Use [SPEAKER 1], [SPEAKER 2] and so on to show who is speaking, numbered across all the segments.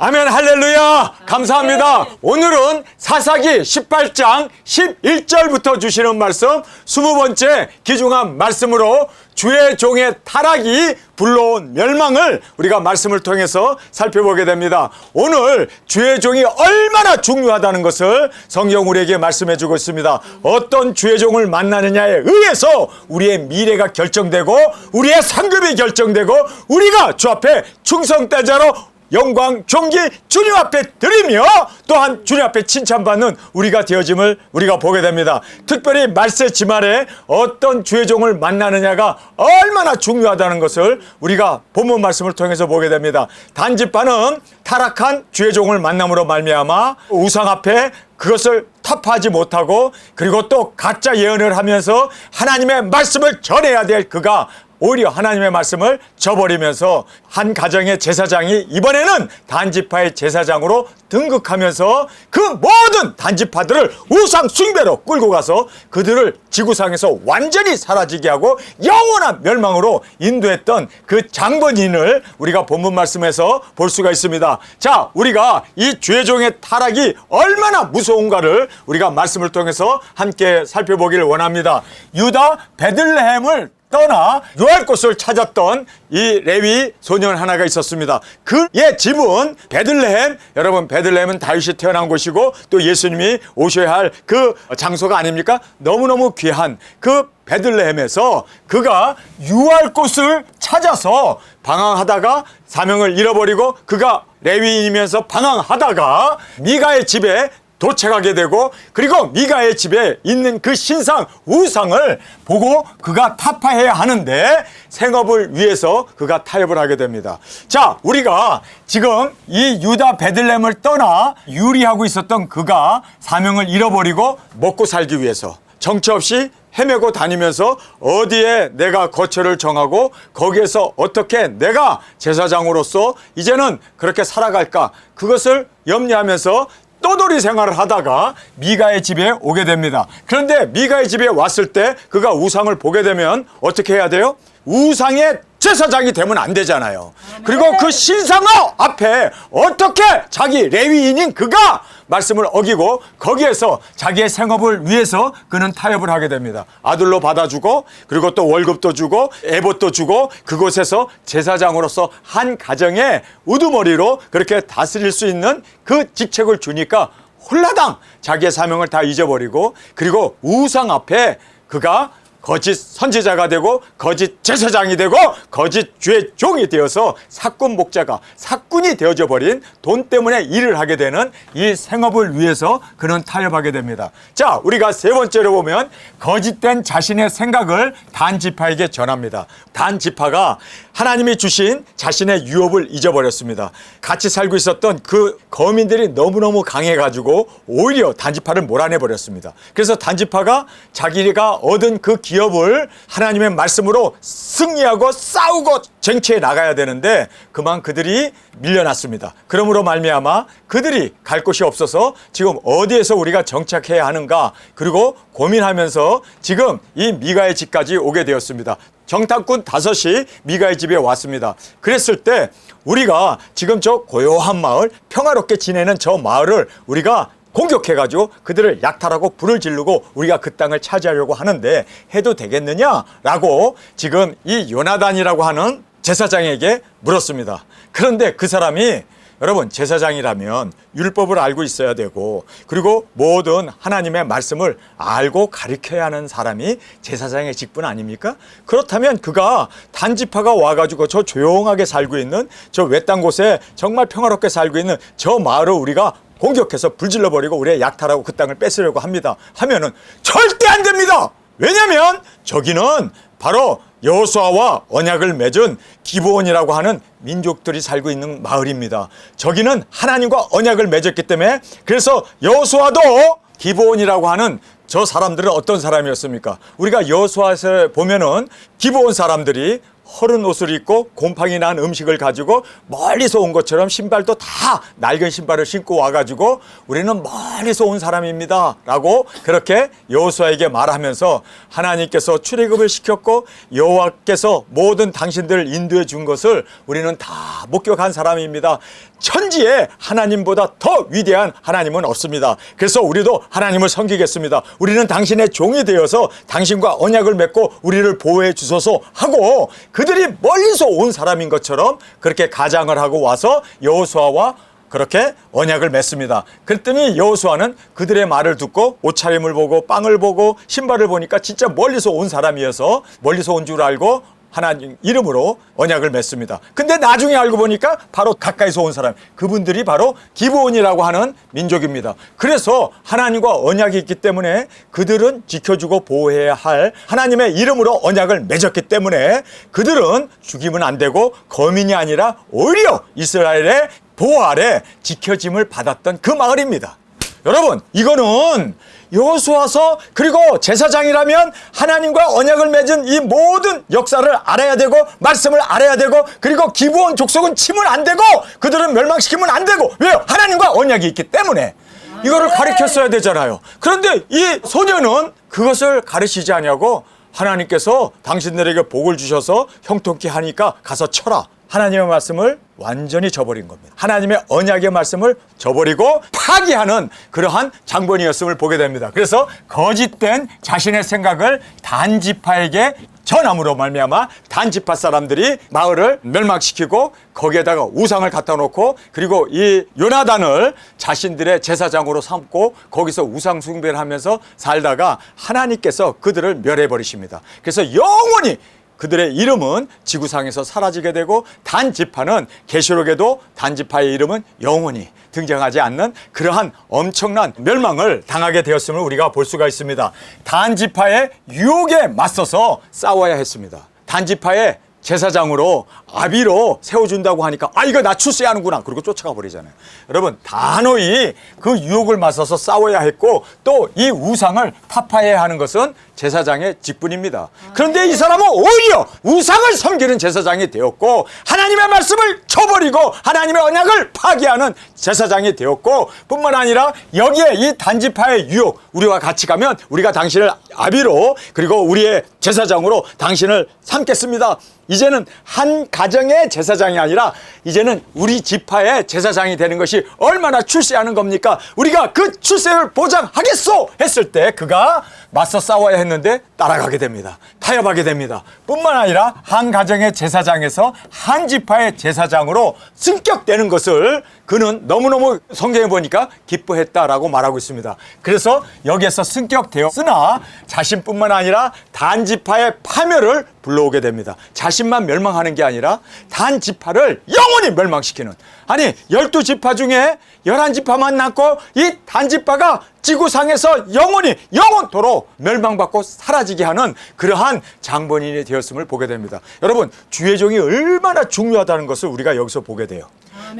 [SPEAKER 1] 아멘, 할렐루야. 감사합니다. 오늘은 사사기 18장 11절부터 주시는 말씀 20번째 귀중한 말씀으로 주의 종의 타락이 불러온 멸망을 우리가 말씀을 통해서 살펴보게 됩니다. 오늘 주의 종이 얼마나 중요하다는 것을 성경 우리에게 말씀해 주고 있습니다. 어떤 주의 종을 만나느냐에 의해서 우리의 미래가 결정되고 우리의 상급이 결정되고 우리가 주 앞에 충성대자로 영광, 존귀 주님 앞에 드리며 또한 주님 앞에 칭찬받는 우리가 되어짐을 우리가 보게 됩니다. 특별히 말세 지말에 어떤 주의 종을 만나느냐가 얼마나 중요하다는 것을 우리가 본문 말씀을 통해서 보게 됩니다. 단지파는 타락한 주의 종을 만남으로 말미암아 우상 앞에 그것을 타파하지 못하고 그리고 또 가짜 예언을 하면서 하나님의 말씀을 전해야 될 그가 오히려 하나님의 말씀을 저버리면서 한 가정의 제사장이 이번에는 단지파의 제사장으로 등극하면서 그 모든 단지파들을 우상 숭배로 끌고 가서 그들을 지구상에서 완전히 사라지게 하고 영원한 멸망으로 인도했던 그 장본인을 우리가 본문 말씀에서 볼 수가 있습니다. 자, 우리가 이 주의 종의 타락이 얼마나 무서운가를 우리가 말씀을 통해서 함께 살펴보기를 원합니다. 유다 베들레헴을 떠나 요할 곳을 찾았던 이 레위 소년 하나가 있었습니다. 그의 집은 베들레헴, 여러분 베들레헴은 다윗이 태어난 곳이고 또 예수님이 오셔야 할 그 장소가 아닙니까? 너무너무 귀한 그 베들레헴에서 그가 유할 곳을 찾아서 방황하다가 사명을 잃어버리고 그가 레위인이면서 방황하다가 미가의 집에 도착하게 되고 그리고 미가의 집에 있는 그 신상 우상을 보고 그가 타파해야 하는데 생업을 위해서 그가 타협을 하게 됩니다. 자, 우리가 지금 이 유다 베들레헴을 떠나 유리하고 있었던 그가 사명을 잃어버리고 먹고 살기 위해서 정처 없이 헤매고 다니면서 어디에 내가 거처를 정하고 거기에서 어떻게 내가 제사장으로서 이제는 그렇게 살아갈까 그것을 염려하면서 떠돌이 생활을 하다가 미가의 집에 오게 됩니다. 그런데 미가의 집에 왔을 때 그가 우상을 보게 되면 어떻게 해야 돼요? 우상의 제사장이 되면 안 되잖아요. 그리고 그 신상 앞에 어떻게 자기 레위인인 그가 말씀을 어기고 거기에서 자기의 생업을 위해서 그는 타협을 하게 됩니다. 아들로 받아주고 그리고 또 월급도 주고 에봇도 주고 그곳에서 제사장으로서 한 가정의 우두머리로 그렇게 다스릴 수 있는 그 직책을 주니까 홀라당 자기의 사명을 다 잊어버리고 그리고 우상 앞에 그가 거짓 선지자가 되고 거짓 제사장이 되고 거짓 주의 종이 되어서 사꾼 목자가 사꾼이 되어져 버린 돈 때문에 일을 하게 되는 이 생업을 위해서 그는 타협하게 됩니다. 자, 우리가 세 번째로 보면 거짓된 자신의 생각을 단지파에게 전합니다. 단지파가 하나님이 주신 자신의 유업을 잊어버렸습니다. 같이 살고 있었던 그 거민들이 너무너무 강해가지고 오히려 단지파를 몰아내버렸습니다. 그래서 단지파가 자기가 얻은 그 기업을 하나님의 말씀으로 승리하고 싸우고 쟁취해 나가야 되는데 그만 그들이 밀려났습니다. 그러므로 말미암아 그들이 갈 곳이 없어서 지금 어디에서 우리가 정착해야 하는가 그리고 고민하면서 지금 이 미가의 집까지 오게 되었습니다. 정탐꾼 5이 미가의 집에 왔습니다. 그랬을 때 우리가 지금 저 고요한 마을 평화롭게 지내는 저 마을을 우리가 공격해가지고 그들을 약탈하고 불을 지르고 우리가 그 땅을 차지하려고 하는데 해도 되겠느냐라고 지금 이 요나단이라고 하는 제사장에게 물었습니다. 그런데 그 사람이 여러분 제사장이라면 율법을 알고 있어야 되고 그리고 모든 하나님의 말씀을 알고 가르쳐야 하는 사람이 제사장의 직분 아닙니까? 그렇다면 그가 단지파가 와가지고 저 조용하게 살고 있는 저 외딴 곳에 정말 평화롭게 살고 있는 저 마을을 우리가 공격해서 불질러버리고 우리의 약탈하고 그 땅을 뺏으려고 합니다 하면은 절대 안 됩니다. 왜냐하면 저기는 바로 여호수아와 언약을 맺은 기브온이라고 하는 민족들이 살고 있는 마을입니다. 저기는 하나님과 언약을 맺었기 때문에 그래서 여호수아도 기브온이라고 하는 저 사람들은 어떤 사람이었습니까? 우리가 여호수아에서 보면은 기브온 사람들이 허른 옷을 입고 곰팡이 난 음식을 가지고 멀리서 온 것처럼 신발도 다 낡은 신발을 신고 와가지고 우리는 멀리서 온 사람입니다 라고 그렇게 여호수아에게 말하면서 하나님께서 출애굽을 시켰고 여호와께서 모든 당신들을 인도해 준 것을 우리는 다 목격한 사람입니다. 천지에 하나님보다 더 위대한 하나님은 없습니다. 그래서 우리도 하나님을 섬기겠습니다. 우리는 당신의 종이 되어서 당신과 언약을 맺고 우리를 보호해 주소서 하고, 그들이 멀리서 온 사람인 것처럼 그렇게 가장을 하고 와서 여호수아와 그렇게 언약을 맺습니다. 그랬더니 여호수아는 그들의 말을 듣고 옷차림을 보고 빵을 보고 신발을 보니까 진짜 멀리서 온 사람이어서 멀리서 온 줄 알고 하나님 이름으로 언약을 맺습니다. 근데 나중에 알고 보니까 바로 가까이서 온 사람, 그분들이 바로 기브온이라고 하는 민족입니다. 그래서 하나님과 언약이 있기 때문에 그들은 지켜주고 보호해야 할 하나님의 이름으로 언약을 맺었기 때문에 그들은 죽이면 안 되고 거민이 아니라 오히려 이스라엘의 보호 아래 지켜짐을 받았던 그 마을입니다. 여러분, 이거는 여호수아서 그리고 제사장이라면 하나님과 언약을 맺은 이 모든 역사를 알아야 되고 말씀을 알아야 되고, 그리고 기브온 족속은 치면 안 되고 그들은 멸망시키면 안 되고, 왜요? 하나님과 언약이 있기 때문에 이거를 가르쳤어야 되잖아요. 그런데 이 소녀는 그것을 가르치지 않냐고 하나님께서 당신들에게 복을 주셔서 형통케 하니까 가서 쳐라. 하나님의 말씀을 완전히 저버린 겁니다. 하나님의 언약의 말씀을 저버리고 파기하는 그러한 장본이었음을 보게 됩니다. 그래서 거짓된 자신의 생각을 단지파에게 전함으로 말미암아 단지파 사람들이 마을을 멸망시키고 거기에다가 우상을 갖다 놓고, 그리고 이 요나단을 자신들의 제사장으로 삼고 거기서 우상 숭배를 하면서 살다가 하나님께서 그들을 멸해 버리십니다. 그래서 영원히 그들의 이름은 지구상에서 사라지게 되고, 단지파는 계시록에도 단지파의 이름은 영원히 등장하지 않는 그러한 엄청난 멸망을 당하게 되었음을 우리가 볼 수가 있습니다. 단지파의 유혹에 맞서서 싸워야 했습니다. 단지파의 제사장으로 아비로 세워준다고 하니까 이거 나 출세하는구나, 그리고 쫓아가 버리잖아요. 여러분, 단호히 그 유혹을 맞서서 싸워야 했고, 또 이 우상을 타파해야 하는 것은 제사장의 직분입니다. 그런데 이 사람은 오히려 우상을 섬기는 제사장이 되었고, 하나님의 말씀을 저버리고 하나님의 언약을 파기하는 제사장이 되었고, 뿐만 아니라 여기에 이 단지파의 유혹, 우리와 같이 가면 우리가 당신을 아비로 그리고 우리의 제사장으로 당신을 삼겠습니다. 이제는 한 가정의 제사장이 아니라 이제는 우리 지파의 제사장이 되는 것이 얼마나 출세하는 겁니까? 우리가 그 출세를 보장하겠소 했을 때 그가 맞서 싸워야 했는데 따라가게 됩니다. 타협하게 됩니다. 뿐만 아니라 한 가정의 제사장에서 한 지파의 제사장으로 승격되는 것을 그는 너무너무 성경에 보니까 기뻐했다라고 말하고 있습니다. 그래서 여기에서 승격되었으나 자신뿐만 아니라 단지파의 파멸을 불러오게 됩니다. 자신만 멸망하는 게 아니라 단지파를 영원히 멸망시키는, 아니 12지파 중에 11지파만 남고 이 단지파가 지구상에서 영원토록 멸망받고 사라지게 하는 그러한 장본인이 되었음을 보게 됩니다. 여러분, 주의 종이 얼마나 중요하다는 것을 우리가 여기서 보게 돼요.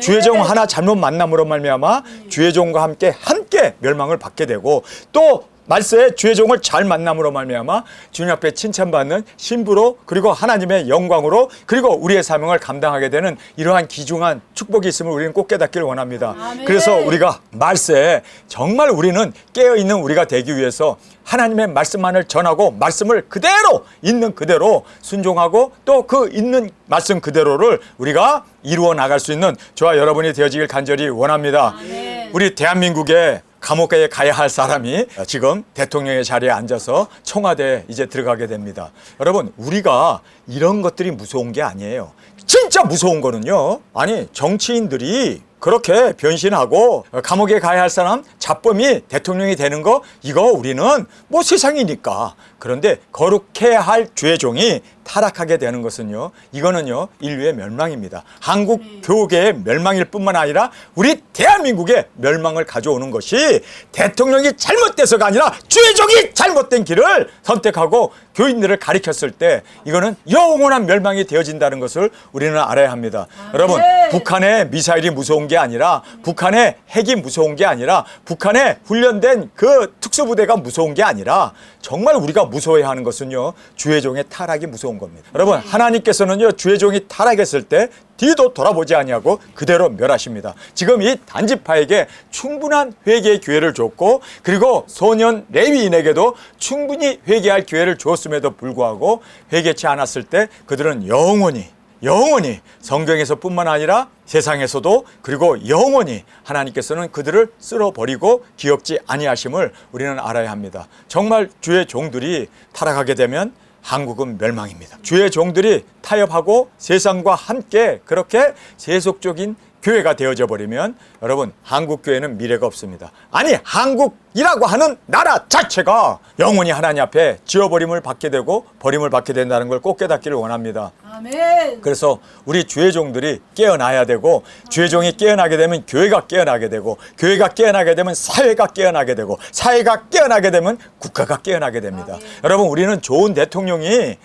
[SPEAKER 1] 주의 종 하나 잘못 만남으로 말미암아 주의 종과 함께 멸망을 받게 되고, 또 말세에 주의 종을 잘 만남으로 말미암아 주님 앞에 칭찬받는 신부로, 그리고 하나님의 영광으로, 그리고 우리의 사명을 감당하게 되는 이러한 귀중한 축복이 있음을 우리는 꼭 깨닫기를 원합니다.
[SPEAKER 2] 아멘.
[SPEAKER 1] 그래서 우리가 말세에 정말 우리는 깨어있는 우리가 되기 위해서 하나님의 말씀만을 전하고 말씀을 그대로 있는 그대로 순종하고, 또 그 있는 말씀 그대로를 우리가 이루어 나갈 수 있는 저와 여러분이 되어지길 간절히 원합니다.
[SPEAKER 2] 아멘.
[SPEAKER 1] 우리 대한민국에 감옥에 가야 할 사람이 지금 대통령의 자리에 앉아서 청와대에 이제 들어가게 됩니다. 여러분, 우리가 이런 것들이 무서운 게 아니에요. 진짜 무서운 거는요, 아니 정치인들이 그렇게 변신하고 감옥에 가야 할 사람 잡범이 대통령이 되는 거, 이거 우리는 뭐 세상이니까. 그런데 거룩해야 할 주의 종이 타락하게 되는 것은요, 이거는요 인류의 멸망입니다. 한국 교계의 멸망일 뿐만 아니라 우리 대한민국의 멸망을 가져오는 것이 대통령이 잘못돼서가 아니라 주의 종이 잘못된 길을 선택하고 교인들을 가리켰을 때 이거는 영원한 멸망이 되어진다는 것을 우리는 알아야 합니다. 여러분, 북한의 미사일이 무서운 게 아니라, 북한의 핵이 무서운 게 아니라, 북한의 훈련된 그 특수부대가 무서운 게 아니라, 정말 우리가 무서워야 하는 것은요 주의 종의 타락이 무서운 겁니다. 여러분, 하나님께서는요 주의 종이 타락했을 때 뒤도 돌아보지 아니하고 그대로 멸하십니다. 지금 이 단지파에게 충분한 회개의 기회를 줬고, 그리고 소년 레위인에게도 충분히 회개할 기회를 주었음에도 불구하고 회개치 않았을 때 그들은 영원히 영원히 성경에서뿐만 아니라 세상에서도 그리고 영원히 하나님께서는 그들을 쓸어버리고 기억지 아니하심을 우리는 알아야 합니다. 정말 주의 종들이 타락하게 되면 한국은 멸망입니다. 주의 종들이 타협하고 세상과 함께 그렇게 세속적인 교회가 되어져 버리면 여러분 한국 교회는 미래가 없습니다. 아니 한국이라고 하는 나라 자체가 영원히 하나님 앞에 지어버림을 받게 되고 버림을 받게 된다는 걸 꼭 깨닫기를 원합니다.
[SPEAKER 2] 아멘.
[SPEAKER 1] 그래서 우리 주의 종들이 깨어나야 되고 주의 종이 깨어나게 되면 교회가 깨어나게 되고 교회가 깨어나게 되면 사회가 깨어나게 되고 사회가 깨어나게 되면 국가가 깨어나게 됩니다. 여러분 우리는 좋은 대통령이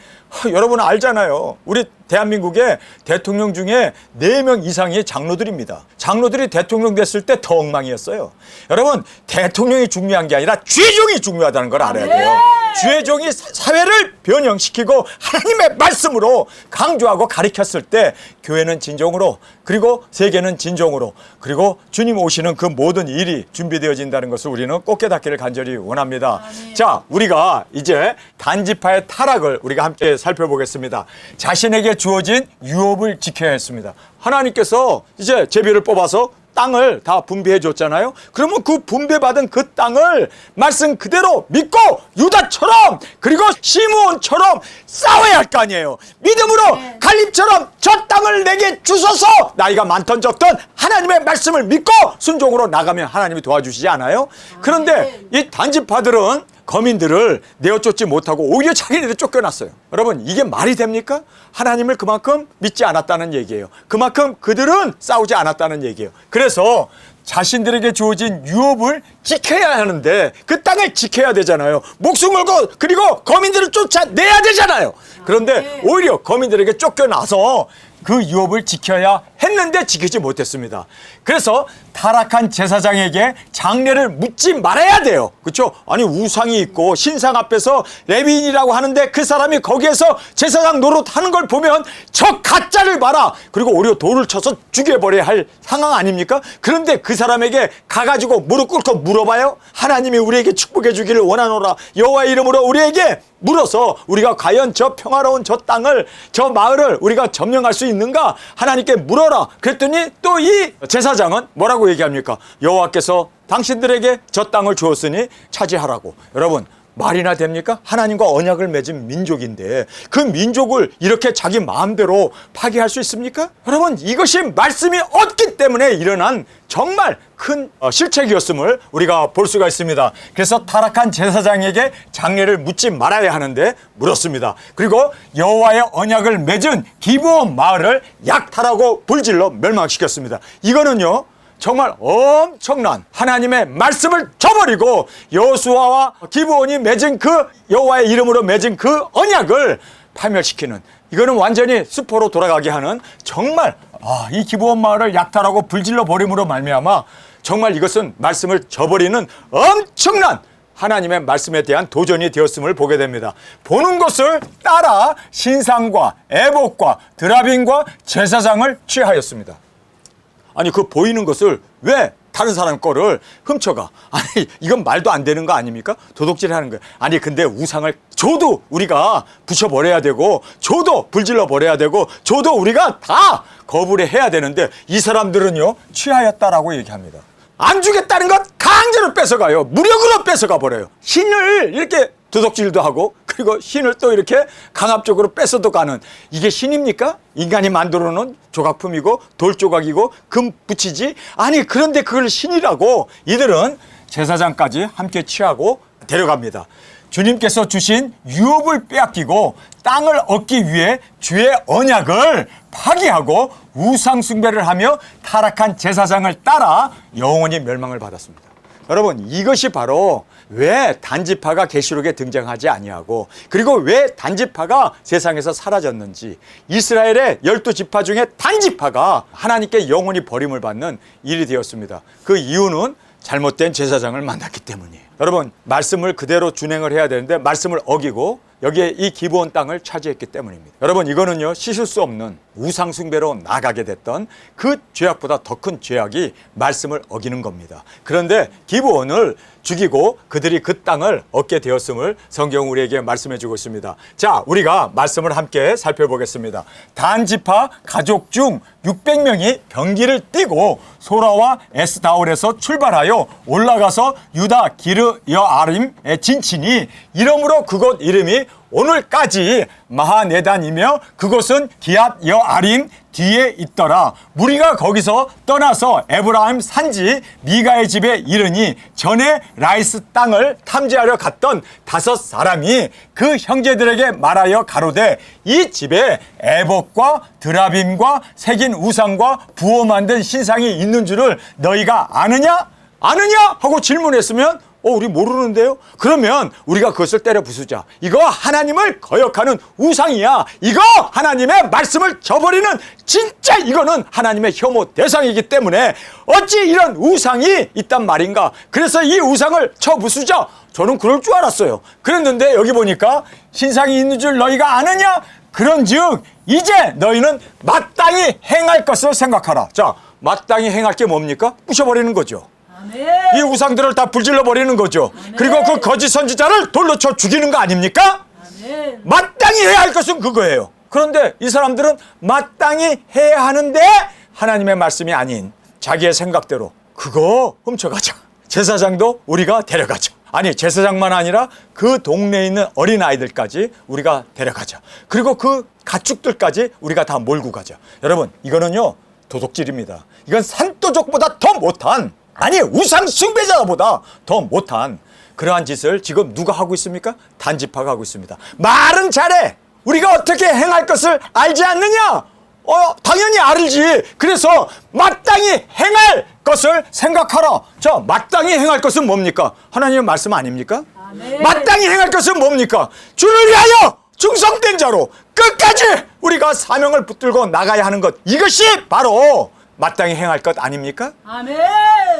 [SPEAKER 1] 여러분 알잖아요. 우리 대한민국의 대통령 중에 4명 이상이 장로들입니다. 장로들이 대통령 됐을 때 더 엉망이었어요. 여러분 대통령이 중요한 게 아니라 주의종이 중요하다는 걸 알아야 돼요. 주의종이 사회를 변형시키고 하나님의 말씀으로 강조하고 가르쳤을 때 교회는 진정으로 그리고 세계는 진정으로 그리고 주님 오시는 그 모든 일이 준비되어진다는 것을 우리는 꼭 깨닫기를 간절히 원합니다. 자, 우리가 이제 단지파의 타락을 우리가 함께 살펴보겠습니다. 자신에게 주어진 유업을 지켜야 했습니다. 하나님께서 이제 제비를 뽑아서 땅을 다 분배해 줬잖아요. 그러면 그 분배받은 그 땅을 말씀 그대로 믿고 유다처럼 그리고 시므온처럼 싸워야 할 거 아니에요. 믿음으로 갈렙처럼 저 땅을 내게 주소서. 나이가 많던 적던 하나님의 말씀을 믿고 순종으로 나가면 하나님이 도와주시지 않아요? 그런데 이 단지파들은 거민들을 내어쫓지 못하고 오히려 자기네들 쫓겨났어요. 여러분 이게 말이 됩니까? 하나님을 그만큼 믿지 않았다는 얘기예요. 그만큼 그들은 싸우지 않았다는 얘기예요. 그래서 자신들에게 주어진 유업을 지켜야 하는데 그 땅을 지켜야 되잖아요. 목숨 걸고 그리고 거민들을 쫓아내야 되잖아요. 그런데 오히려 거민들에게 쫓겨나서 그 유업을 지켜야 했는데 지키지 못했습니다. 그래서 타락한 제사장에게 장례를 묻지 말아야 돼요. 그렇죠? 아니 우상이 있고 신상 앞에서 레위인이라고 하는데 그 사람이 거기에서 제사장 노릇하는 걸 보면 저 가짜를 봐라. 그리고 오히려 돌을 쳐서 죽여버려야 할 상황 아닙니까? 그런데 그 사람에게 가가지고 무릎 꿇고 물어봐요. 하나님이 우리에게 축복해 주기를 원하노라. 여호와의 이름으로 우리에게 물어서 우리가 과연 저 평화로운 저 땅을 저 마을을 우리가 점령할 수 있는가 하나님께 물어라. 그랬더니 또 이 제사장은 뭐라고 얘기합니까? 여호와께서 당신들에게 저 땅을 주었으니 차지하라고. 여러분 말이나 됩니까? 하나님과 언약을 맺은 민족인데 그 민족을 이렇게 자기 마음대로 파괴할 수 있습니까? 여러분 이것이 말씀이 없기 때문에 일어난 정말 큰 실책이었음을 우리가 볼 수가 있습니다. 그래서 타락한 제사장에게 장례를 묻지 말아야 하는데 물었습니다. 그리고 여호와의 언약을 맺은 기브온 마을을 약탈하고 불질러 멸망시켰습니다. 이거는요 정말 엄청난 하나님의 말씀을 저버리고 여호수아와 기브온이 맺은 그 여호와의 이름으로 맺은 그 언약을 파멸시키는 이거는 완전히 수포로 돌아가게 하는 정말 이 기브온 마을을 약탈하고 불질러 버림으로 말미암아 정말 이것은 말씀을 저버리는 엄청난 하나님의 말씀에 대한 도전이 되었음을 보게 됩니다. 보는 것을 따라 신상과 애복과 드라빔과 제사장을 취하였습니다. 아니 그 보이는 것을 왜 다른 사람 거를 훔쳐가? 아니 이건 말도 안 되는 거 아닙니까? 도둑질 하는 거예요. 아니 근데 우상을 줘도 우리가 부셔버려야 되고 줘도 불질러 버려야 되고 줘도 우리가 다 거부를 해야 되는데 이 사람들은요 취하였다라고 얘기합니다. 안 주겠다는 것 강제로 뺏어가요. 무력으로 뺏어가 버려요. 신을 이렇게 도둑질도 하고 그리고 신을 또 이렇게 강압적으로 뺏어도 가는 이게 신입니까? 인간이 만들어 놓은 조각품이고 돌조각이고 금 붙이지? 아니 그런데 그걸 신이라고 이들은 제사장까지 함께 취하고 데려갑니다. 주님께서 주신 유업을 빼앗기고 땅을 얻기 위해 주의 언약을 파기하고 우상 숭배를 하며 타락한 제사장을 따라 영원히 멸망을 받았습니다. 여러분 이것이 바로 왜 단지파가 계시록에 등장하지 아니하고 그리고 왜 단지파가 세상에서 사라졌는지 이스라엘의 12지파 중에 단지파가 하나님께 영원히 버림을 받는 일이 되었습니다. 그 이유는 잘못된 제사장을 만났기 때문이에요. 여러분 말씀을 그대로 준행을 해야 되는데 말씀을 어기고 여기에 이 기브온 땅을 차지했기 때문입니다. 여러분, 이거는요 씻을 수 없는 우상 숭배로 나가게 됐던 그 죄악보다 더 큰 죄악이 말씀을 어기는 겁니다. 그런데 기브온을 죽이고 그들이 그 땅을 얻게 되었음을 성경 우리에게 말씀해 주고 있습니다. 자, 우리가 말씀을 함께 살펴보겠습니다. 단 지파 가족 중 600명이 병기를 띠고 소라와 에스다올에서 출발하여 올라가서 유다 기르 여아림에 진치니 이러므로 그곳 이름이 오늘까지 마하네단이며 그곳은 기앗 여아림 뒤에 있더라. 무리가 거기서 떠나서 에브라임 산지 미가의 집에 이르니 전에 라이스 땅을 탐지하려 갔던 5사람이 그 형제들에게 말하여 가로되 이 집에 에봇과 드라빔과 새긴 우상과 부어 만든 신상이 있는 줄을 너희가 아느냐? 아느냐? 하고 질문했으면 우리 모르는데요? 그러면 우리가 그것을 때려 부수자. 이거 하나님을 거역하는 우상이야. 이거 하나님의 말씀을 저버리는 진짜 이거는 하나님의 혐오 대상이기 때문에 어찌 이런 우상이 있단 말인가. 그래서 이 우상을 쳐 부수자. 저는 그럴 줄 알았어요. 그랬는데 여기 보니까 신상이 있는 줄 너희가 아느냐? 그런즉 이제 너희는 마땅히 행할 것을 생각하라. 자, 마땅히 행할 게 뭡니까? 부셔버리는 거죠. 이 우상들을 다 불질러 버리는 거죠. 그리고 그 거짓 선지자를 돌로 쳐 죽이는 거 아닙니까? 마땅히 해야 할 것은 그거예요. 그런데 이 사람들은 마땅히 해야 하는데 하나님의 말씀이 아닌 자기의 생각대로 그거 훔쳐가자. 제사장도 우리가 데려가자. 아니, 제사장만 아니라 그 동네에 있는 어린아이들까지 우리가 데려가자. 그리고 그 가축들까지 우리가 다 몰고 가자. 여러분, 이거는요 도둑질입니다. 이건 산도족보다 더 못한, 아니 우상 숭배자보다 더 못한 그러한 짓을 지금 누가 하고 있습니까? 단지파가 하고 있습니다. 말은 잘해. 우리가 어떻게 행할 것을 알지 않느냐? 당연히 알지. 그래서 마땅히 행할 것을 생각하라. 자, 마땅히 행할 것은 뭡니까? 하나님의 말씀 아닙니까? 마땅히 행할 것은 뭡니까? 주를 위하여 충성된 자로 끝까지 우리가 사명을 붙들고 나가야 하는 것. 이것이 바로 마땅히 행할 것 아닙니까?
[SPEAKER 2] 아멘.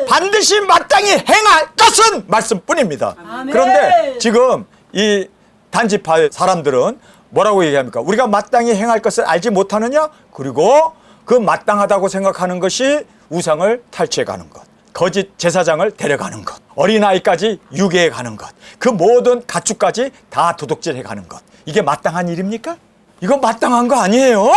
[SPEAKER 1] 반드시 마땅히 행할 것은 말씀뿐입니다.
[SPEAKER 2] 아멘.
[SPEAKER 1] 그런데 지금 이 단지파 사람들은 뭐라고 얘기합니까? 우리가 마땅히 행할 것을 알지 못하느냐? 그리고 그 마땅하다고 생각하는 것이 우상을 탈취해 가는 것, 거짓 제사장을 데려가는 것, 어린아이까지 유괴해 가는 것, 그 모든 가축까지 다 도둑질해 가는 것. 이게 마땅한 일입니까? 이거 마땅한 거 아니에요.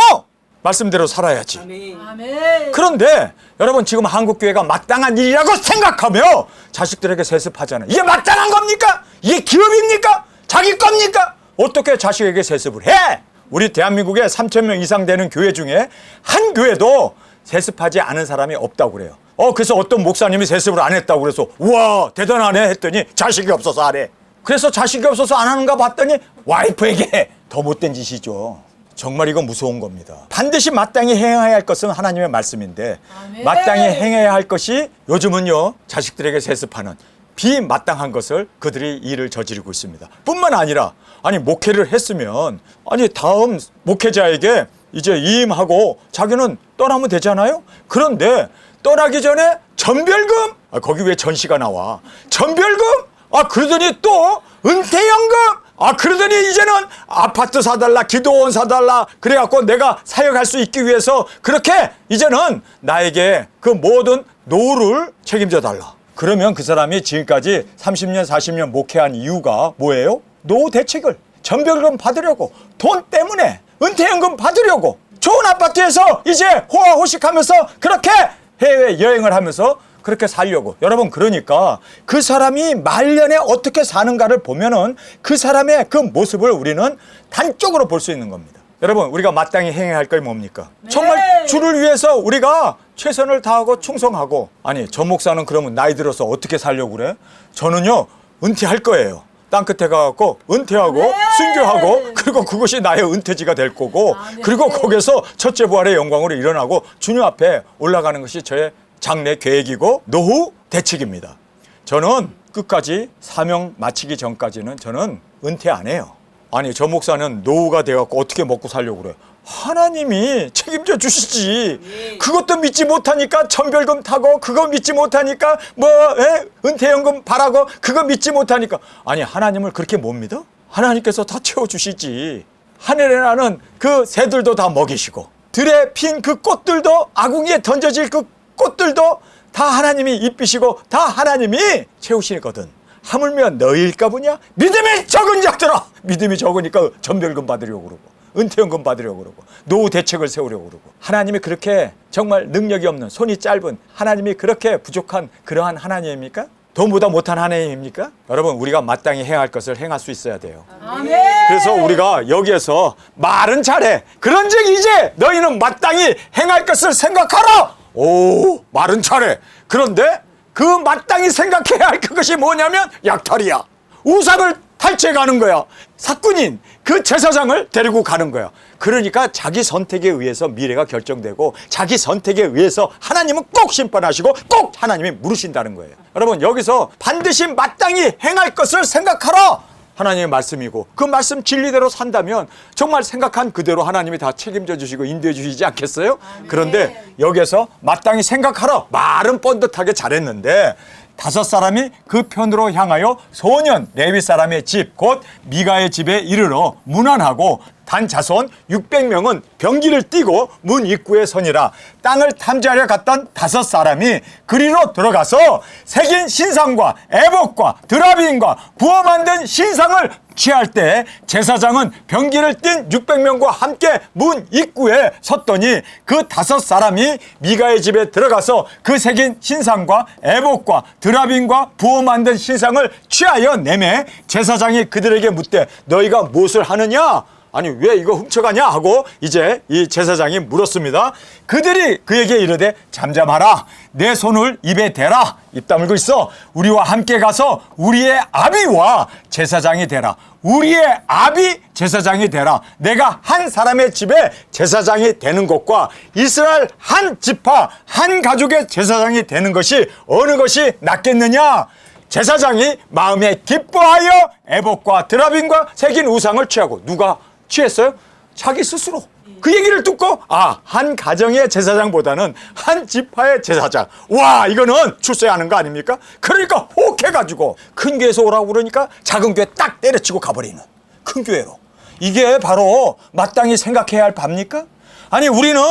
[SPEAKER 1] 말씀대로 살아야지.
[SPEAKER 2] 아멘.
[SPEAKER 1] 그런데 여러분, 지금 한국교회가 마땅한 일이라고 생각하며 자식들에게 세습하잖아요. 이게 마땅한 겁니까? 이게 기업입니까? 자기 겁니까? 어떻게 자식에게 세습을 해? 우리 대한민국에 3,000명 이상 되는 교회 중에 한 교회도 세습하지 않은 사람이 없다고 그래요. 그래서 어떤 목사님이 세습을 안 했다고 그래서 우와 대단하네 했더니 자식이 없어서 안 해. 그래서 자식이 없어서 안 하는가 봤더니 와이프에게 더 못된 짓이죠. 정말 이건 무서운 겁니다. 반드시 마땅히 행해야 할 것은 하나님의 말씀인데
[SPEAKER 2] 아멘.
[SPEAKER 1] 마땅히 행해야 할 것이 요즘은요 자식들에게 세습하는 비마땅한 것을 그들이 일을 저지르고 있습니다. 뿐만 아니라 아니 목회를 했으면 아니 다음 목회자에게 이제 이임하고 자기는 떠나면 되잖아요. 그런데 떠나기 전에 전별금? 거기 왜 전시가 나와? 전별금? 그러더니 또 은퇴연금? 그러더니 이제는 아파트 사달라, 기도원 사달라. 그래갖고 내가 사역할 수 있기 위해서 그렇게 이제는 나에게 그 모든 노후를 책임져 달라. 그러면 그 사람이 지금까지 30년, 40년 목회한 이유가 뭐예요? 노후 대책을 전별금 받으려고, 돈 때문에 은퇴연금 받으려고, 좋은 아파트에서 이제 호화호식하면서 그렇게 해외여행을 하면서 그렇게 살려고. 여러분, 그러니까 그 사람이 말년에 어떻게 사는가를 보면은 그 사람의 그 모습을 우리는 단적으로 볼 수 있는 겁니다. 여러분, 우리가 마땅히 행해야 할 게 뭡니까?
[SPEAKER 2] 네.
[SPEAKER 1] 정말 주를 위해서 우리가 최선을 다하고 충성하고. 아니, 전 목사는 그러면 나이 들어서 어떻게 살려고 그래? 저는요 은퇴할 거예요. 땅끝에 가갖고 은퇴하고
[SPEAKER 2] 네.
[SPEAKER 1] 순교하고, 그리고 그것이 나의 은퇴지가 될 거고,
[SPEAKER 2] 네.
[SPEAKER 1] 그리고 거기서 첫째 부활의 영광으로 일어나고 주님 앞에 올라가는 것이 저의 장래 계획이고 노후 대책입니다. 저는 끝까지 사명 마치기 전까지는 저는 은퇴 안 해요. 아니, 저 목사는 노후가 돼갖고 어떻게 먹고 살려고 그래? 하나님이 책임져 주시지. 그것도 믿지 못하니까 전별금 타고, 그거 믿지 못하니까 은퇴연금 바라고, 그거 믿지 못하니까. 아니, 하나님을 그렇게 못 믿어? 하나님께서 다 채워주시지. 하늘에 나는 그 새들도 다 먹이시고 들에 핀 그 꽃들도, 아궁이에 던져질 그 꽃들도 다 하나님이 입히시고 다 하나님이 채우시거든. 하물며 너희일까 보냐? 믿음이 적은 자들아. 믿음이 적으니까 전별금 받으려고 그러고 은퇴연금 받으려고 그러고 노후 대책을 세우려고 그러고, 하나님이 그렇게 정말 능력이 없는, 손이 짧은, 하나님이 그렇게 부족한 그러한 하나님입니까? 돈보다 못한 하나님입니까? 여러분, 우리가 마땅히 해야 할 것을 행할 수 있어야 돼요.
[SPEAKER 2] 아멘.
[SPEAKER 1] 그래서 우리가 여기에서 말은 잘해. 그런즉 이제 너희는 마땅히 행할 것을 생각하라. 오, 말은 잘해. 그런데 그 마땅히 생각해야 할 그것이 뭐냐면 약탈이야. 우상을 탈취해 가는 거야. 사꾼인 그 제사장을 데리고 가는 거야. 그러니까 자기 선택에 의해서 미래가 결정되고, 자기 선택에 의해서 하나님은 꼭 심판하시고 꼭 하나님이 물으신다는 거예요. 여러분, 여기서 반드시 마땅히 행할 것을 생각하라. 하나님의 말씀이고, 그 말씀 진리대로 산다면 정말 생각한 그대로 하나님이 다 책임져 주시고 인도해 주시지 않겠어요? 그런데 여기에서 마땅히 생각하라. 말은 뻔듯하게 잘했는데 5사람이 그 편으로 향하여 소년 레위 사람의 집 곧 미가의 집에 이르러 문안하고, 단 자손 600명은 병기를 띠고 문 입구에 서니라. 땅을 탐지하려 갔던 5사람이 그리로 들어가서 새긴 신상과 에봇과 드라빈과 부어 만든 신상을 취할 때 제사장은 병기를 띤 600명과 함께 문 입구에 섰더니 그 5사람이 미가의 집에 들어가서 그 새긴 신상과 에봇과 드라빈과 부어 만든 신상을 취하여 내매 제사장이 그들에게 묻되 너희가 무엇을 하느냐? 아니, 왜 이거 훔쳐가냐 하고 이제 이 제사장이 물었습니다. 그들이 그에게 이르되 잠잠하라. 내 손을 입에 대라. 입 다물고 있어. 우리와 함께 가서 우리의 아비와 제사장이 되라. 우리의 아비 제사장이 되라. 내가 한 사람의 집에 제사장이 되는 것과 이스라엘 한 지파 한 가족의 제사장이 되는 것이 어느 것이 낫겠느냐? 제사장이 마음에 기뻐하여 에봇과 드라빈과 새긴 우상을 취하고, 누가 취했어요? 자기 스스로. 그 얘기를 듣고 한 가정의 제사장보다는 한 지파의 제사장, 와, 이거는 출세하는 거 아닙니까? 그러니까 혹해가지고 큰 교회에서 오라고 그러니까 작은 교회 딱 때려치고 가버리는 큰 교회로. 이게 바로 마땅히 생각해야 할 바입니까? 아니, 우리는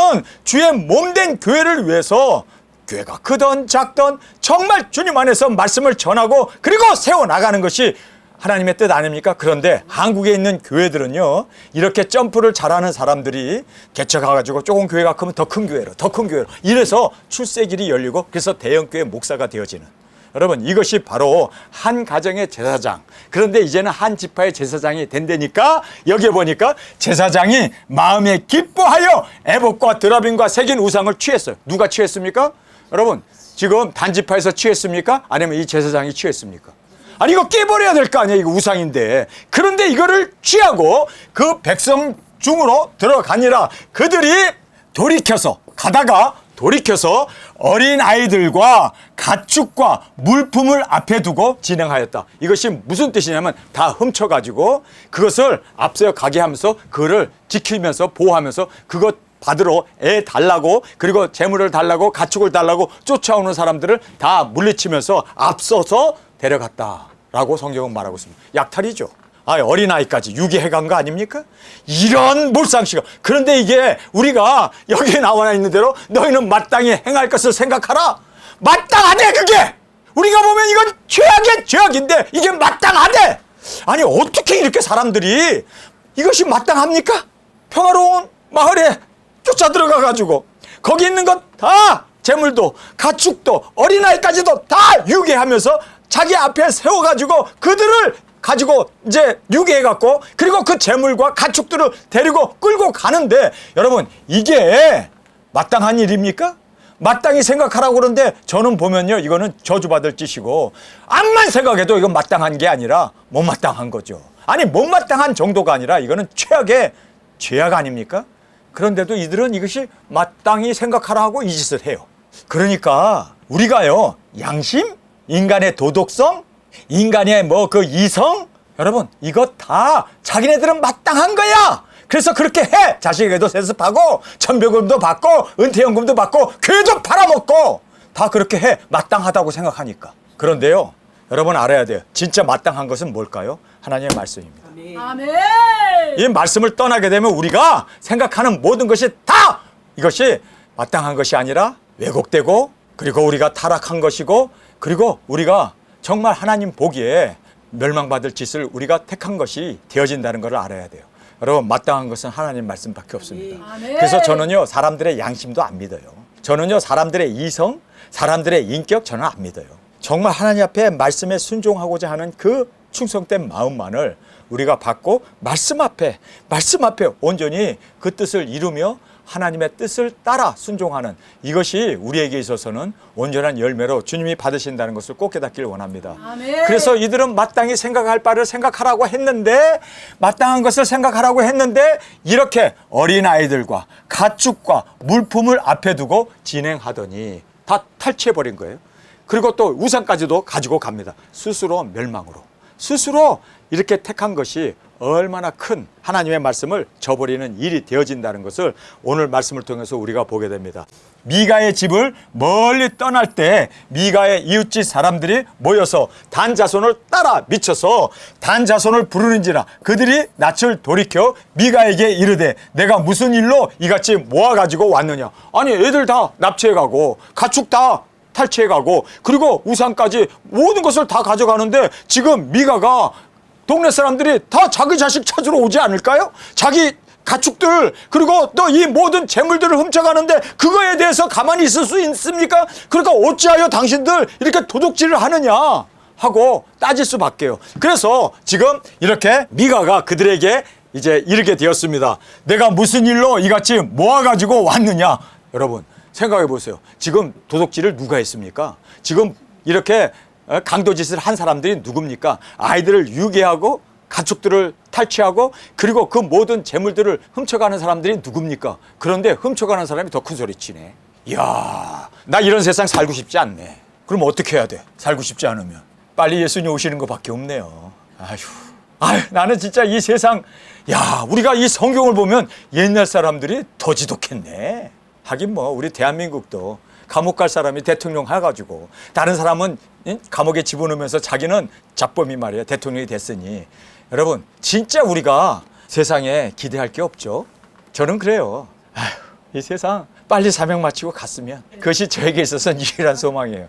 [SPEAKER 1] 주의 몸된 교회를 위해서 교회가 크든 작든 정말 주님 안에서 말씀을 전하고 그리고 세워나가는 것이 하나님의 뜻 아닙니까? 그런데 한국에 있는 교회들은요, 이렇게 점프를 잘하는 사람들이 개척해가지고 조금 교회가 크면 더 큰 교회로, 더 큰 교회로, 이래서 출세길이 열리고 그래서 대형교회 목사가 되어지는, 여러분, 이것이 바로 한 가정의 제사장. 그런데 이제는 한 지파의 제사장이 된다니까 여기에 보니까 제사장이 마음에 기뻐하여 에봇과 드라빈과 새긴 우상을 취했어요. 누가 취했습니까? 여러분, 지금 단지파에서 취했습니까? 아니면 이 제사장이 취했습니까? 아니, 이거 깨버려야 될 거 아니야. 이거 우상인데. 그런데 이거를 취하고 그 백성 중으로 들어가니라. 그들이 돌이켜서 어린 아이들과 가축과 물품을 앞에 두고 진행하였다. 이것이 무슨 뜻이냐면 다 훔쳐가지고 그것을 앞서 가게 하면서 그거를 지키면서 보호하면서 그것 받으러 애 달라고, 그리고 재물을 달라고, 가축을 달라고 쫓아오는 사람들을 다 물리치면서 앞서서 데려갔다라고 성경은 말하고 있습니다. 약탈이죠. 어린아이까지 유기해간 거 아닙니까? 이런 몰상식을. 그런데 이게 우리가 여기에 나와 있는 대로 너희는 마땅히 행할 것을 생각하라. 마땅하대, 그게! 우리가 보면 이건 최악의 죄악인데 이게 마땅하대! 아니, 어떻게 이렇게 사람들이 이것이 마땅합니까? 평화로운 마을에 쫓아 들어가가지고 거기 있는 것 다, 재물도 가축도 어린아이까지도 다 유괴하면서 자기 앞에 세워가지고 그들을 가지고 이제 유괴해갖고 그리고 그 재물과 가축들을 데리고 끌고 가는데, 여러분, 이게 마땅한 일입니까? 마땅히 생각하라고 그러는데 저는 보면요, 이거는 저주받을 짓이고, 암만 생각해도 이건 마땅한 게 아니라 못마땅한 거죠. 아니, 못마땅한 정도가 아니라 이거는 최악의 죄악 아닙니까? 그런데도 이들은 이것이 마땅히 생각하라 하고 이 짓을 해요. 그러니까 우리가요, 양심, 인간의 도덕성, 인간의 그 이성, 여러분, 이거 다 자기네들은 마땅한 거야. 그래서 그렇게 해. 자식에게도 세습하고 천별금도 받고 은퇴연금도 받고 교회도 팔아먹고 다 그렇게 해. 마땅하다고 생각하니까. 그런데요, 여러분 알아야 돼요. 진짜 마땅한 것은 뭘까요? 하나님의 말씀입니다.
[SPEAKER 2] 아멘.
[SPEAKER 1] 이 말씀을 떠나게 되면 우리가 생각하는 모든 것이 다 이것이 마땅한 것이 아니라 왜곡되고, 그리고 우리가 타락한 것이고, 그리고 우리가 정말 하나님 보기에 멸망받을 짓을 우리가 택한 것이 되어진다는 것을 알아야 돼요. 여러분, 마땅한 것은 하나님 말씀밖에 없습니다.
[SPEAKER 2] 아멘.
[SPEAKER 1] 그래서 저는요, 사람들의 양심도 안 믿어요. 저는요, 사람들의 이성, 사람들의 인격 저는 안 믿어요. 정말 하나님 앞에 말씀에 순종하고자 하는 그 충성된 마음만을 우리가 받고 말씀 앞에 온전히 그 뜻을 이루며 하나님의 뜻을 따라 순종하는, 이것이 우리에게 있어서는 온전한 열매로 주님이 받으신다는 것을 꼭 깨닫기를 원합니다.
[SPEAKER 2] 아멘.
[SPEAKER 1] 그래서 이들은 마땅히 생각할 바를 생각하라고 했는데, 마땅한 것을 생각하라고 했는데, 이렇게 어린아이들과 가축과 물품을 앞에 두고 진행하더니 다 탈취해버린 거예요. 그리고 또 우상까지도 가지고 갑니다. 스스로 멸망으로. 스스로 이렇게 택한 것이 얼마나 큰 하나님의 말씀을 저버리는 일이 되어진다는 것을 오늘 말씀을 통해서 우리가 보게 됩니다. 미가의 집을 멀리 떠날 때 미가의 이웃집 사람들이 모여서 단 자손을 따라 미쳐서 단 자손을 부르는지라 그들이 낯을 돌이켜 미가에게 이르되 내가 무슨 일로 이같이 모아가지고 왔느냐. 아니, 애들 다 납치해가고 가축 다 탈취해가고 그리고 우상까지 모든 것을 다 가져가는데 지금 미가가 동네 사람들이 다 자기 자식 찾으러 오지 않을까요? 자기 가축들 그리고 또 이 모든 재물들을 훔쳐가는데 그거에 대해서 가만히 있을 수 있습니까? 그러니까 어찌하여 당신들 이렇게 도둑질을 하느냐 하고 따질 수밖에요. 그래서 지금 이렇게 미가가 그들에게 이제 이르게 되었습니다. 내가 무슨 일로 이같이 모아가지고 왔느냐. 여러분 생각해 보세요. 지금 도둑질을 누가 했습니까? 지금 이렇게 강도짓을 한 사람들이 누굽니까? 아이들을 유괴하고 가축들을 탈취하고 그리고 그 모든 재물들을 훔쳐가는 사람들이 누굽니까? 그런데 훔쳐가는 사람이 더 큰 소리 치네. 이야, 나 이런 세상 살고 싶지 않네. 그럼 어떻게 해야 돼? 살고 싶지 않으면 빨리 예수님 오시는 것밖에 없네요. 아휴, 나는 진짜 이 세상, 야, 우리가 이 성경을 보면 옛날 사람들이 더 지독했네. 하긴 뭐 우리 대한민국도 감옥 갈 사람이 대통령 해가지고 다른 사람은 감옥에 집어넣으면서 자기는 잡범이 말이야 대통령이 됐으니, 여러분 진짜 우리가 세상에 기대할 게 없죠. 저는 그래요. 아휴, 이 세상 빨리 사명 마치고 갔으면 그것이 저에게 있어서는 유일한 소망이에요.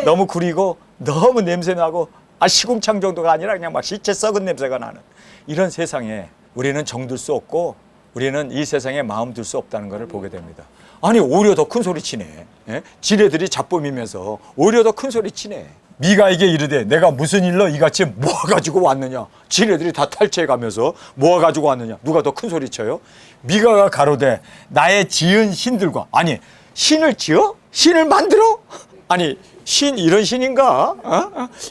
[SPEAKER 1] 너무 구리고 너무 냄새나고 시궁창 정도가 아니라 그냥 막 시체 썩은 냄새가 나는 이런 세상에 우리는 정들 수 없고 우리는 이 세상에 마음 둘 수 없다는 것을 보게 됩니다. 아니, 오히려 더 큰 소리 치네. 예? 지네들이 잡범이면서 오히려 더 큰 소리 치네. 미가에게 이르되 내가 무슨 일로 이같이 모아가지고 왔느냐. 지네들이 다 탈취해가면서 모아가지고 왔느냐. 누가 더 큰 소리 쳐요? 미가가 가로되 나의 지은 신들과, 아니 신을 지어? 신을 만들어? 아니 신 이런 신인가?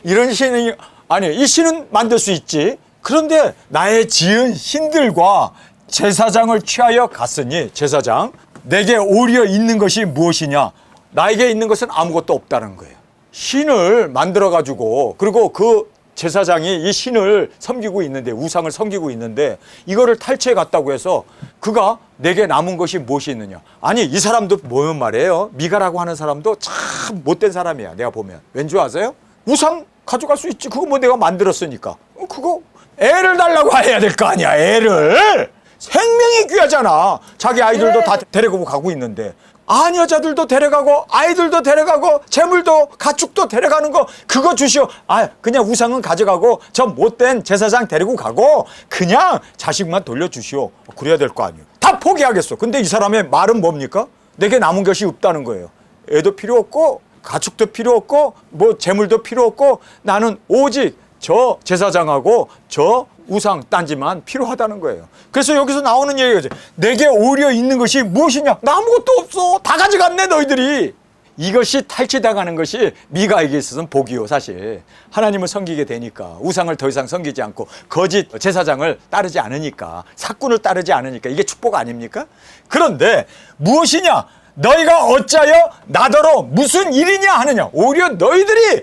[SPEAKER 1] 이런 신이, 아니 이 신은 만들 수 있지. 그런데 나의 지은 신들과 제사장을 취하여 갔으니, 제사장, 내게 오려 있는 것이 무엇이냐? 나에게 있는 것은 아무것도 없다는 거예요. 신을 만들어가지고 그리고 그 제사장이 이 신을 섬기고 있는데, 우상을 섬기고 있는데 이거를 탈취해 갔다고 해서 그가 내게 남은 것이 무엇이 있느냐? 아니, 이 사람도 보면 말이에요, 미가라고 하는 사람도 참 못된 사람이야. 내가 보면 왠지 아세요? 우상 가져갈 수 있지. 그거 뭐 내가 만들었으니까. 그거 애를 달라고 해야 될 거 아니야. 애를. 생명이 귀하잖아. 자기 아이들도 다 데리고 가고 있는데, 아녀자들도 데려가고 아이들도 데려가고 재물도 가축도 데려가는 거, 그거 주시오. 그냥 우상은 가져가고 저 못된 제사장 데리고 가고 그냥 자식만 돌려주시오. 그래야 될 거 아니에요. 다 포기하겠어. 근데 이 사람의 말은 뭡니까? 내게 남은 것이 없다는 거예요. 애도 필요 없고 가축도 필요 없고 뭐 재물도 필요 없고 나는 오직 저 제사장하고 저 우상 딴지만 필요하다는 거예요. 그래서 여기서 나오는 얘기가 내게 오려 있는 것이 무엇이냐? 나 아무것도 없어. 다 가져갔네 너희들이. 이것이 탈취당하는 것이 미가에게 있어서는 복이요. 사실 하나님을 섬기게 되니까, 우상을 더 이상 섬기지 않고 거짓 제사장을 따르지 않으니까, 사꾼을 따르지 않으니까 이게 축복 아닙니까? 그런데 무엇이냐? 너희가 어찌하여 나더러 무슨 일이냐 하느냐? 오히려 너희들이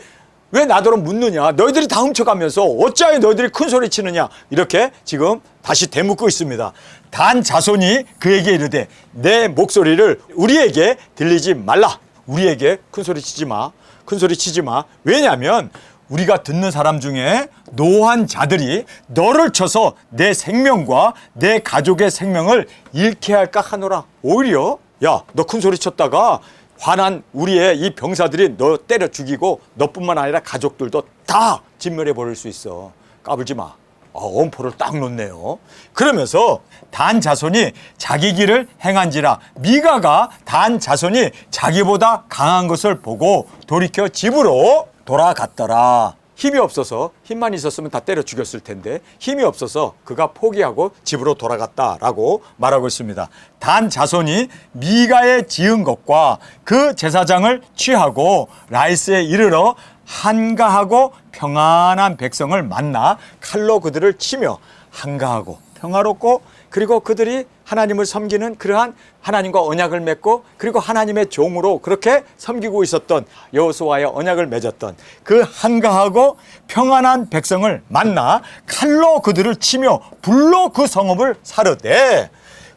[SPEAKER 1] 왜 나더러 묻느냐? 너희들이 다 훔쳐가면서 어찌하여 너희들이 큰 소리 치느냐? 이렇게 지금 다시 되묻고 있습니다. 단 자손이 그에게 이르되 내 목소리를 우리에게 들리지 말라. 우리에게 큰 소리 치지 마. 큰 소리 치지 마. 왜냐하면 우리가 듣는 사람 중에 노한 자들이 너를 쳐서 내 생명과 내 가족의 생명을 잃게 할까 하노라. 오히려 야, 너 큰 소리 쳤다가 화난 우리의 이 병사들이 너 때려 죽이고 너뿐만 아니라 가족들도 다 진멸해 버릴 수 있어. 까불지 마. 엄포를 딱 놓네요. 그러면서 단 자손이 자기 길을 행한지라. 미가가 단 자손이 자기보다 강한 것을 보고 돌이켜 집으로 돌아갔더라. 힘이 없어서, 힘만 있었으면 다 때려 죽였을 텐데 힘이 없어서 그가 포기하고 집으로 돌아갔다라고 말하고 있습니다. 단 자손이 미가의 지은 것과 그 제사장을 취하고 라이스에 이르러 한가하고 평안한 백성을 만나 칼로 그들을 치며 한가하고 평화롭고 그리고 그들이 하나님을 섬기는 그러한 하나님과 언약을 맺고 그리고 하나님의 종으로 그렇게 섬기고 있었던 여호수아의 언약을 맺었던 그 한가하고 평안한 백성을 만나 칼로 그들을 치며 불로 그 성읍을 사르되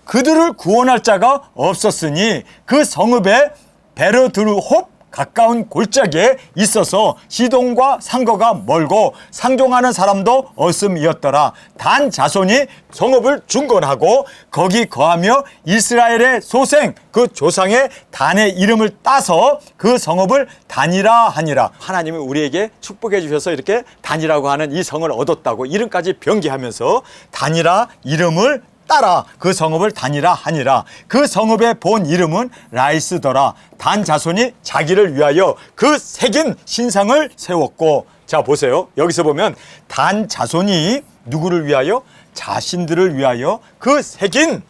[SPEAKER 1] 그들을 구원할 자가 없었으니 그 성읍에 베르드르홉 가까운 골짜기에 있어서 시돈과 상거가 멀고 상종하는 사람도 없음이었더라. 단 자손이 성읍을 중건하고 거기 거하며 이스라엘의 소생 그 조상의 단의 이름을 따서 그 성읍을 단이라 하니라. 하나님이 우리에게 축복해 주셔서 이렇게 단이라고 하는 이 성을 얻었다고 이름까지 변기하면서 단이라 이름을 따라 그 성읍을 단이라 하니라. 그 성읍의 본 이름은 라이스더라. 단 자손이 자기를 위하여 그 새긴 신상을 세웠고, 자 보세요. 여기서 보면 단 자손이 누구를 위하여? 자신들을 위하여 그 새긴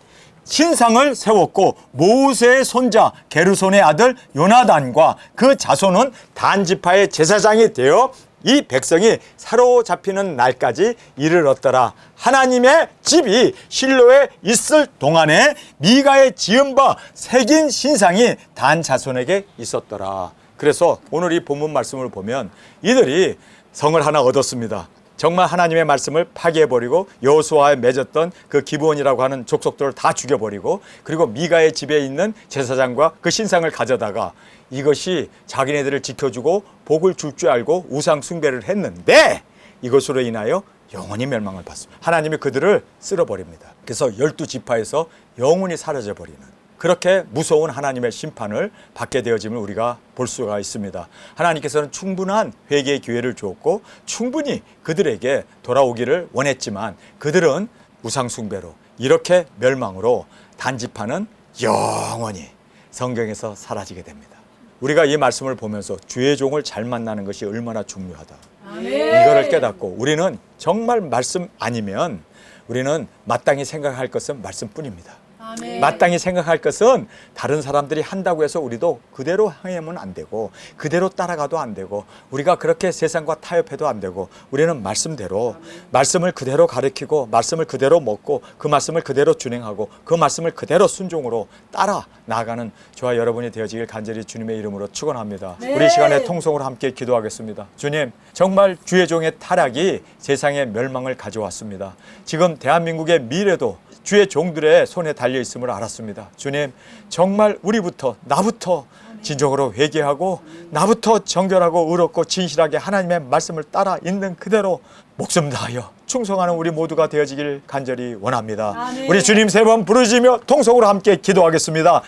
[SPEAKER 1] 신상을 세웠고 모세의 손자 게르손의 아들 요나단과 그 자손은 단 지파의 제사장이 되어 이 백성이 사로잡히는 날까지 이르렀더라. 하나님의 집이 실로에 있을 동안에 미가의 지은 바 새긴 신상이 단 자손에게 있었더라. 그래서 오늘 이 본문 말씀을 보면 이들이 성을 하나 얻었습니다. 정말 하나님의 말씀을 파괴해버리고 여호수아에 맺었던 그 기브온이라고 하는 족속들을 다 죽여버리고 그리고 미가의 집에 있는 제사장과 그 신상을 가져다가 이것이 자기네들을 지켜주고 복을 줄 줄 알고 우상 숭배를 했는데 이것으로 인하여 영원히 멸망을 받습니다. 하나님이 그들을 쓸어버립니다. 그래서 12지파에서 영원히 사라져버리는 그렇게 무서운 하나님의 심판을 받게 되어짐을 우리가 볼 수가 있습니다. 하나님께서는 충분한 회개의 기회를 주었고 충분히 그들에게 돌아오기를 원했지만 그들은 우상 숭배로 이렇게 멸망으로 단지파는 영원히 성경에서 사라지게 됩니다. 우리가 이 말씀을 보면서 주의 종을 잘 만나는 것이 얼마나 중요하다. 이거를 깨닫고 우리는 정말 말씀 아니면 우리는 마땅히 생각할 것은 말씀뿐입니다. 마땅히 생각할 것은 다른 사람들이 한다고 해서 우리도 그대로 행하면 안 되고 그대로 따라가도 안 되고 우리가 그렇게 세상과 타협해도 안 되고 우리는 말씀대로 말씀을 그대로 가르치고 말씀을 그대로 먹고 그 말씀을 그대로 준행하고 그 말씀을 그대로 순종으로 따라 나아가는 저와 여러분이 되어지길 간절히 주님의 이름으로 축원합니다. 우리 시간에 통성으로 함께 기도하겠습니다. 주님, 정말 주의 종의 타락이 세상의 멸망을 가져왔습니다. 지금 대한민국의 미래도 주의 종들의 손에 달려 있음을 알았습니다. 주님, 정말 우리부터 나부터 진정으로 회개하고 나부터 정결하고 의롭고 진실하게 하나님의 말씀을 따라 있는 그대로 목숨 다하여 충성하는 우리 모두가 되어지길 간절히 원합니다. 우리 주님 세 번 부르짖으며 통성으로 함께 기도하겠습니다.